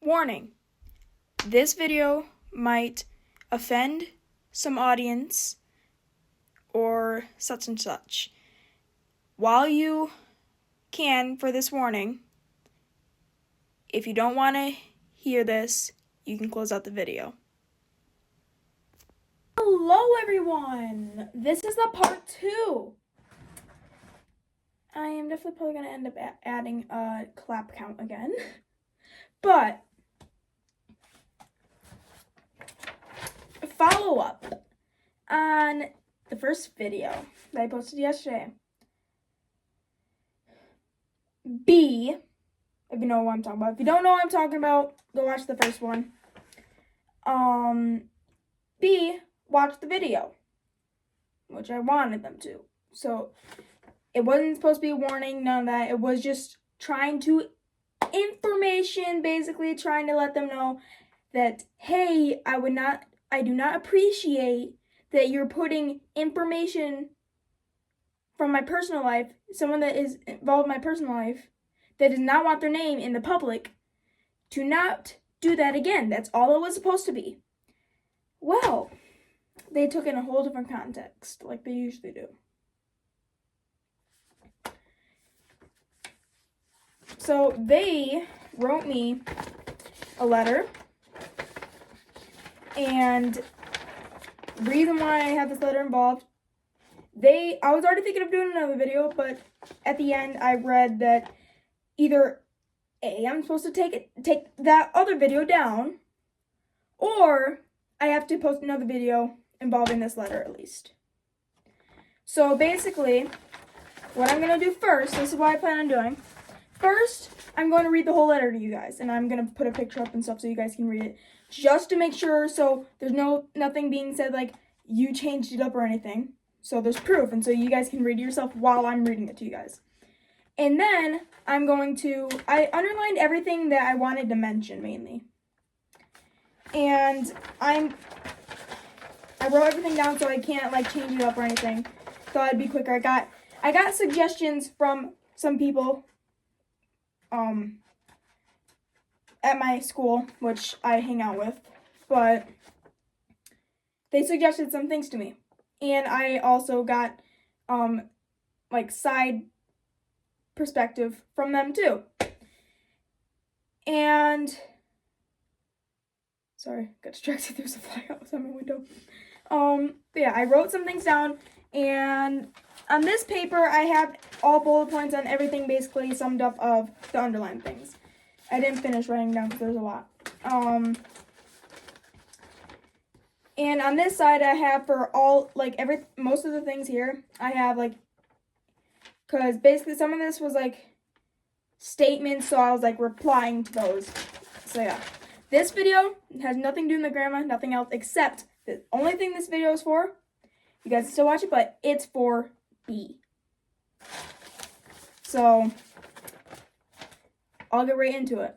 Warning, this video might offend some audience or such and such. While you can, for this warning, if you don't want to hear this, you can close out the video. Hello everyone! This is the part 2. I am definitely probably going to end up adding a clap count again. But follow up on the first video that I posted yesterday. B, if you know what I'm talking about. If you don't know what I'm talking about, go watch the first one. B, watch the video, which I wanted them to. So it wasn't supposed to be a warning, none of that. It was just trying to information, basically trying to let them know that, hey, I do not appreciate that you're putting information from my personal life, someone that is involved in my personal life, that does not want their name in the public, to not do that again. That's all it was supposed to be. Well, they took it in a whole different context, like they usually do. So they wrote me a letter, and the reason why I have this letter involved, I was already thinking of doing another video, but at the end I read that either A, I'm supposed to take that other video down, or I have to post another video involving this letter at least. So basically, what I'm going to do first, this is what I plan on doing. First, I'm going to read the whole letter to you guys, and I'm going to put a picture up and stuff so you guys can read it, just to make sure, so there's nothing being said like you changed it up or anything. So there's proof, and so you guys can read it yourself while I'm reading it to you guys. And then I underlined everything that I wanted to mention mainly. And I wrote everything down so I can't like change it up or anything. Thought it'd be quicker. I got suggestions from some people at my school, which I hang out with, but they suggested some things to me. And I also got like side perspective from them too. And sorry, got distracted. There's a fly outside my window. But yeah, I wrote some things down, and on this paper I have all bullet points on everything basically summed up of the underlined things. I didn't finish writing down because there's a lot. And on this side I have for all, like most of the things here, I have like, because basically some of this was like statements, so I was like replying to those. So yeah, this video has nothing to do with my grandma, nothing else, except the only thing this video is for, you guys can still watch it, but it's for B. So I'll get right into it.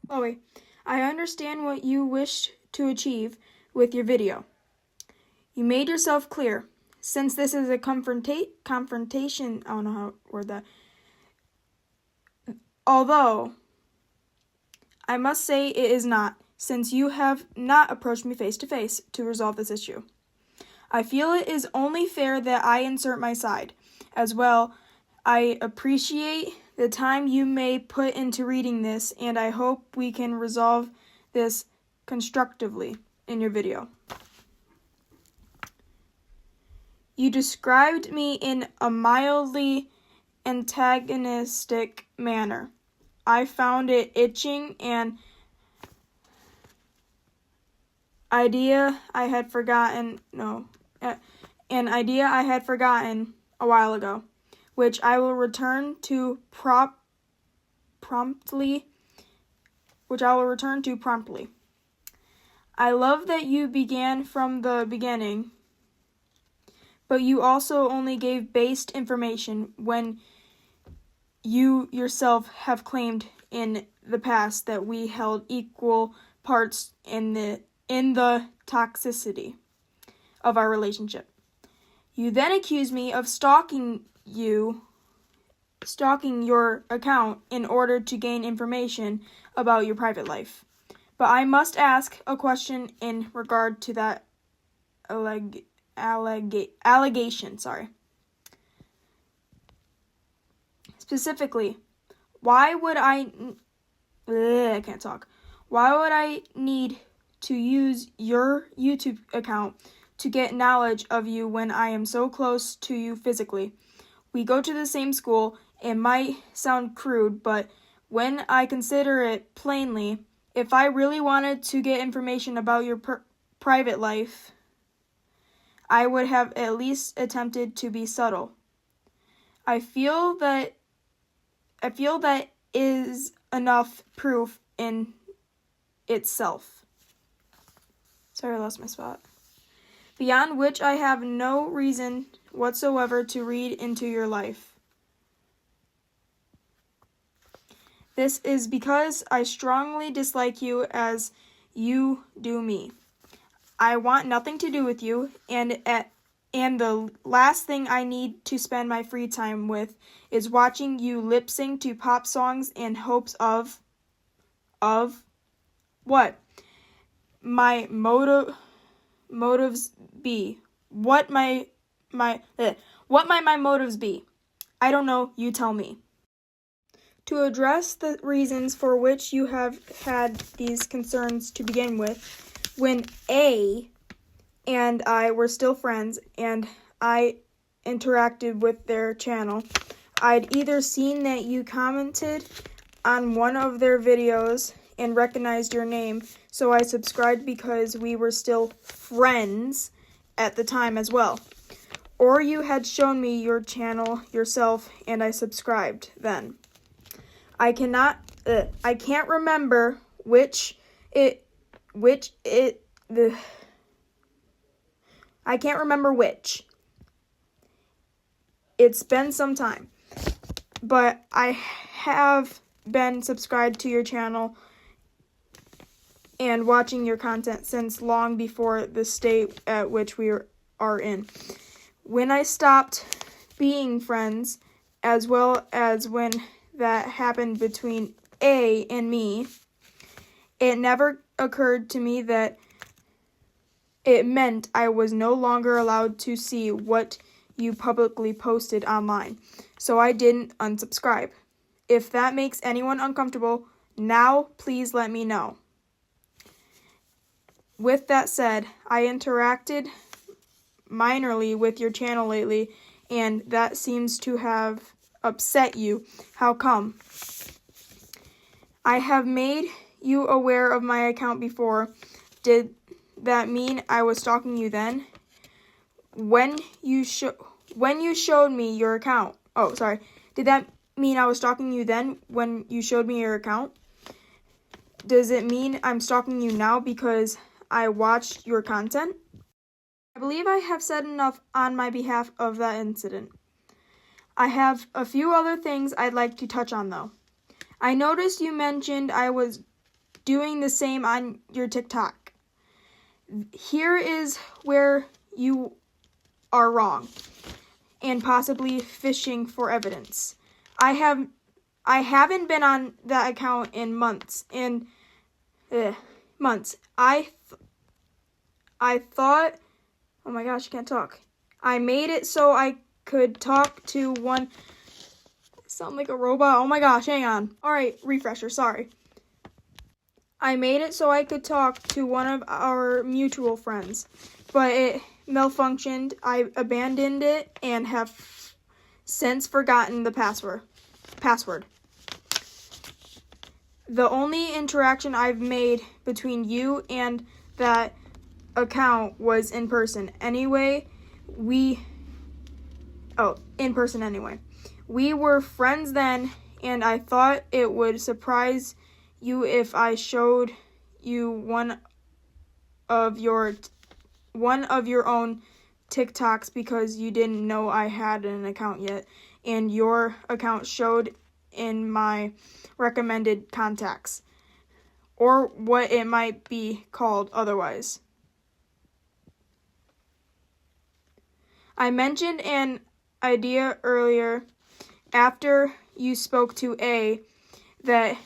Chloe, I understand what you wish to achieve with your video. You made yourself clear. Since this is a confrontation, I don't know how to word that. Although, I must say it is not, since you have not approached me face to face to resolve this issue. I feel it is only fair that I insert my side. As well, I appreciate the time you may put into reading this, and I hope we can resolve this constructively in your video. You described me in a mildly antagonistic manner. I found it itching, an idea I had forgotten a while ago, which I will return to promptly. I love that you began from the beginning, but you also only gave based information when you yourself have claimed in the past that we held equal parts in the toxicity of our relationship. You then accused me of stalking you stalking your account in order to gain information about your private life. But I must ask a question in regard to that allegation. Specifically, why would I can't talk. Why would I need to use your YouTube account to get knowledge of you when I am so close to you physically? We go to the same school. It might sound crude, but when I consider it plainly, if I really wanted to get information about your private life, I would have at least attempted to be subtle. I feel that is enough proof in itself. Sorry, I lost my spot. Beyond which I have no reason whatsoever to read into your life. This is because I strongly dislike you as you do me. I want nothing to do with you, and the last thing I need to spend my free time with is watching you lip sync to pop songs in hopes of what? My motives be. What might my motives be? I don't know, you tell me. To address the reasons for which you have had these concerns to begin with, when A and I were still friends and I interacted with their channel, I'd either seen that you commented on one of their videos and recognized your name, so I subscribed because we were still friends at the time as well. Or you had shown me your channel yourself and I subscribed then. I can't remember I can't remember which. It's been some time. But I have been subscribed to your channel and watching your content since long before the state at which we are in. When I stopped being friends, as well as when that happened between A and me, it never occurred to me that it meant I was no longer allowed to see what you publicly posted online, so I didn't unsubscribe. If that makes anyone uncomfortable, now please let me know. With that said, I interacted minorly with your channel lately, and that seems to have upset you. How come? I have made you aware of my account before. Did that mean I was stalking you then? When you showed me your account. Did that mean I was stalking you then when you showed me your account? Does it mean I'm stalking you now because I watched your content? I believe I have said enough on my behalf of that incident. I have a few other things I'd like to touch on though. I noticed you mentioned I was doing the same on your TikTok. Here is where you are wrong and possibly fishing for evidence. I haven't been on that account in months. I thought, oh my gosh, I can't talk. I made it so I could talk to one. I sound like a robot. Oh my gosh, hang on. All right, refresher, sorry. I made it so I could talk to one of our mutual friends, but it malfunctioned. I abandoned it and have since forgotten the password. The only interaction I've made between you and that account was in person. In person anyway. We were friends then, and I thought it would surprise you if I showed you one of your own TikToks because you didn't know I had an account yet, and your account showed in my recommended contacts, or what it might be called otherwise. I mentioned an idea earlier after you spoke to A that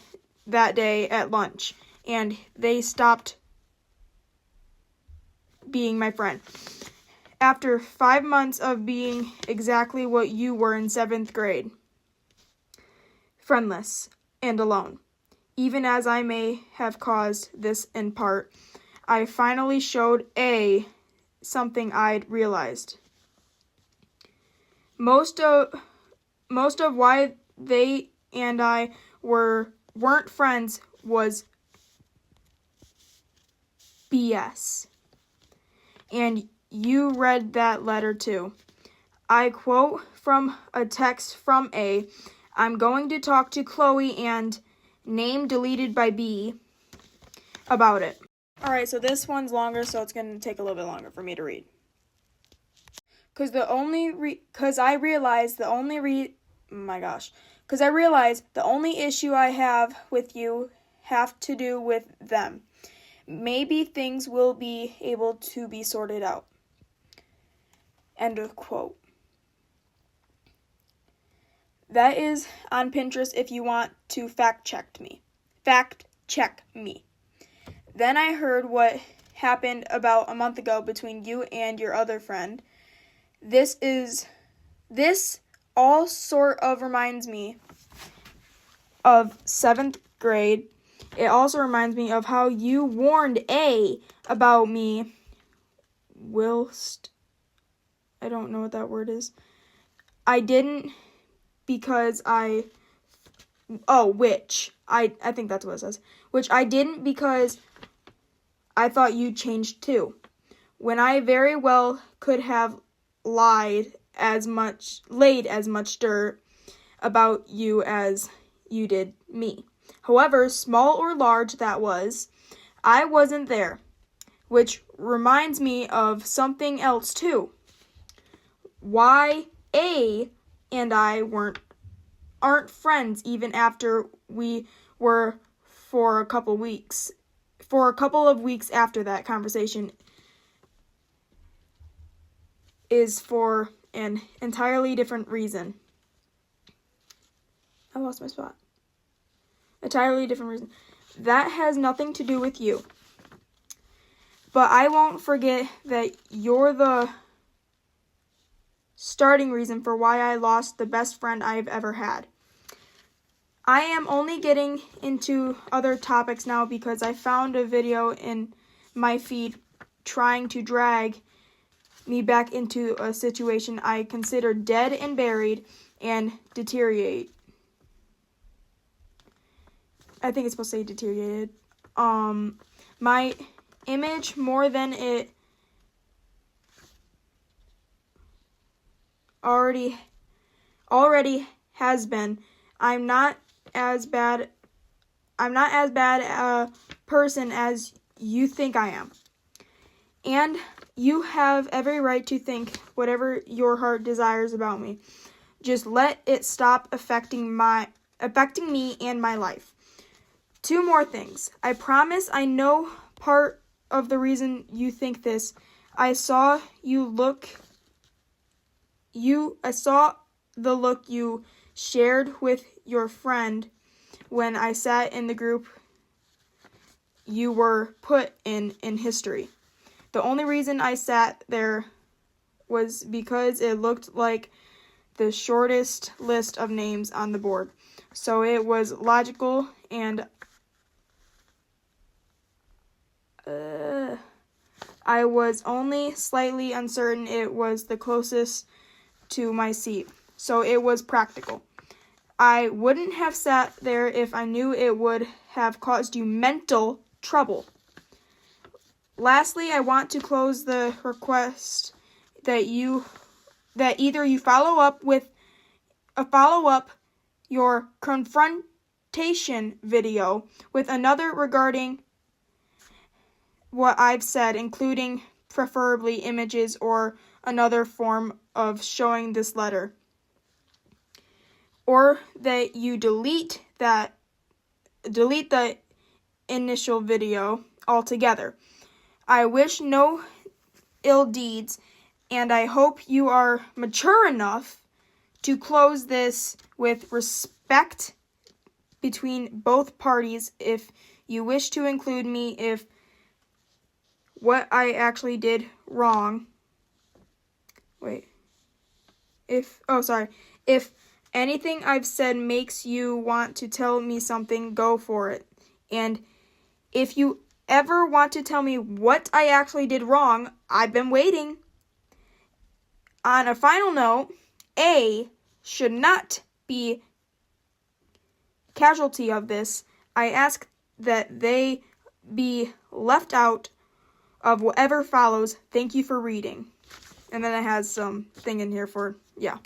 day at lunch, and they stopped being my friend. After 5 months of being exactly what you were in 7th grade, friendless and alone. Even as I may have caused this in part, I finally showed A something I'd realized. Most of why they and I weren't friends was BS. And you read that letter too. I quote from a text from A. I'm going to talk to Chloe and name deleted by B about it. Alright, so this one's longer, so it's going to take a little bit longer for me to read. Because I realized the only issue I have with you have to do with them. Maybe things will be able to be sorted out. End of quote. That is on Pinterest if you want to fact check me. Then I heard what happened about a month ago between you and your other friend. This all sort of reminds me of 7th grade. It also reminds me of how you warned A about me whilst, I don't know what that word is. I didn't because I think that's what it says. Which I didn't because I thought you changed too. When I very well could have laid as much dirt about you as you did me. However small or large that was, I wasn't there. Which reminds me of something else too. Why A and I aren't friends even after we were for a couple of weeks after that conversation is for an entirely different reason. I lost my spot. Entirely different reason. That has nothing to do with you. But I won't forget that you're the starting reason for why I lost the best friend I've ever had. I am only getting into other topics now because I found a video in my feed trying to drag me back into a situation I consider dead and buried and deteriorate. I think it's supposed to say deteriorated. My image more than it already has been. I'm not as bad a person as you think I am. And you have every right to think whatever your heart desires about me. Just let it stop affecting me and my life. 2 more things. I promise I know part of the reason you think this. I saw the look you shared with your friend when I sat in the group you were put in history. The only reason I sat there was because it looked like the shortest list of names on the board. So it was logical and I was only slightly uncertain it was the closest to my seat. So it was practical. I wouldn't have sat there if I knew it would have caused you mental trouble. Lastly, I want to close the request that either you follow up your confrontation video with another regarding what I've said, including preferably images or another form of showing this letter, or that you delete the initial video altogether. I wish no ill deeds, and I hope you are mature enough to close this with respect between both parties, if you wish to include me, if what I actually did wrong, if anything I've said makes you want to tell me something, go for it. And if you ever want to tell me what I actually did wrong, I've been waiting. On a final note, A should not be casualty of this. I ask that they be left out of whatever follows. Thank you for reading. And then it has some thing in here for, yeah.